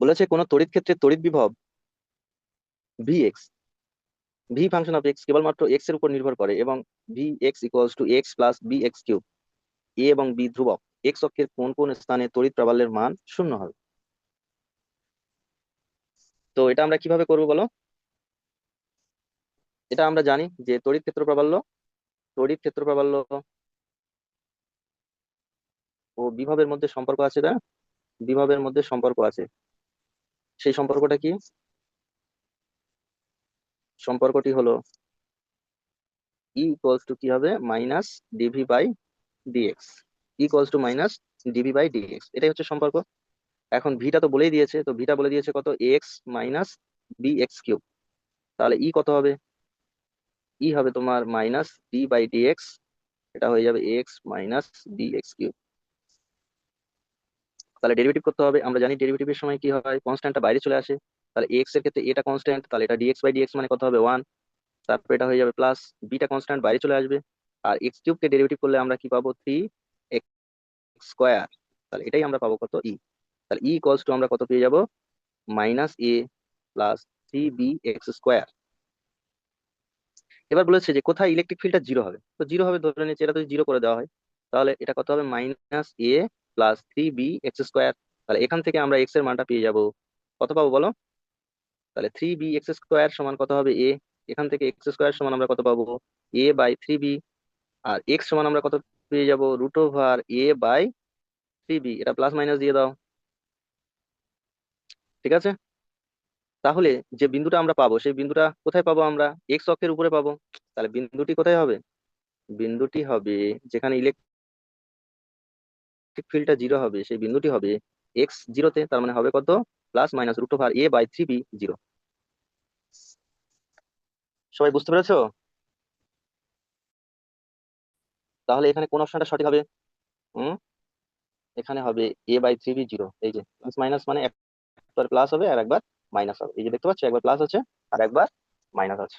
বলেছে কোন তড়িৎ ক্ষেত্রে তড়িৎ বিভব V X, V function of X কেবলমাত্র এক্স এর উপর নির্ভর করে এবং V X equals to X plus B x cube. A এবং বি ধ্রুবক, এক্স অক্ষের কোন কোন স্থানে তড়িৎ প্রাবল্যের মান শূন্য হবে। তো এটা আমরা কিভাবে করবো বলো? এটা আমরা জানি যে তড়িৎ ক্ষেত্র প্রাবল্য ও বিভবের মধ্যে সম্পর্ক আছে, না? বিভবের মধ্যে সম্পর্ক আছে। সেই সম্পর্কটা কি? সম্পর্কটি হলো ই ইকুয়ালস টু কি হবে, minus dv by dx. Equals to minus dv by dx, এটাই হচ্ছে সম্পর্ক। এখন ভিটা তো বলেই দিয়েছে, তো ভিটা বলে দিয়েছে কত, x minus b x cube. তাহলে ই কত হবে? ই হবে তোমার মাইনাস ডি বাই ডিএক্স, এটা হয়ে যাবে x minus b x cube. তাহলে ডেরিভেটিভ করতে হবে, আমরা জানি ডেরিভেটিভের সময় কি হয়, কনস্ট্যান্টটা বাইরে চলে আসে। তাহলে এক্স এর ক্ষেত্রে এটা কনস্ট্যান্ট, তাহলে এটা ডিএক্স বাই ডিএক্স মানে কত হবে, ওয়ান। তারপর এটা হয়ে যাবে প্লাস, বিটা কনস্ট্যান্ট বাইরে চলে আসবে। আর এক্স কিউব কে ডেরিভেটিভ করলে আমরা কি পাবো, থ্রি এক্স স্কোয়ার। তাহলে এটাই আমরা পাবো কত, ই। তাহলে ই ইকুয়ালস টু আমরা কত পেয়ে যাবো, minus A plus three B X square. এবার বলেছে যে কোথায় ইলেকট্রিক ফিল্ডটা জিরো হবে, তো জিরো হবে ধরে নিচ্ছে, এটা যদি জিরো করে দেওয়া হয় তাহলে এটা কত হবে, minus A plus three B X square. তাহলে এখান থেকে আমরা এক্স এর মানটা পেয়ে যাব, কত পাবো বলো? তাহলে থ্রি বি এক্স স্কোয়ার সমান কত হবে, এ। এখান থেকে এক্স স্কোয়ার সমান আমরা কত পাবো, এ বাই থ্রি বি। আর এক্স সমান আমরা কত পেয়ে যাব, root over A by three B. এটা প্লাস মাইনাস দিয়ে দাও, ঠিক আছে? তাহলে যে বিন্দুটা আমরা পাবো সেই বিন্দুটা কোথায় পাবো, আমরা এক্স অক্ষের উপরে পাবো। তাহলে বিন্দুটি কোথায় হবে? বিন্দুটি হবে যেখানে ইলেকট্রিক ফিল্ডটা জিরো হবে, সেই বিন্দুটি হবে এক্স জিরোতে। তার মানে হবে কত, plus minus root over A by three b zero. সবাই বুঝতে পেরেছো? তাহলে এখানে কোন অপশনটা সঠিক হবে? হুম, এখানে হবে এ বাই থ্রি বি জিরো। এই যে প্লাস মাইনাস মানে একবার প্লাস হবে আর একবার মাইনাস হবে, এই যে দেখতে পাচ্ছ, একবার প্লাস আছে আর একবার মাইনাস আছে।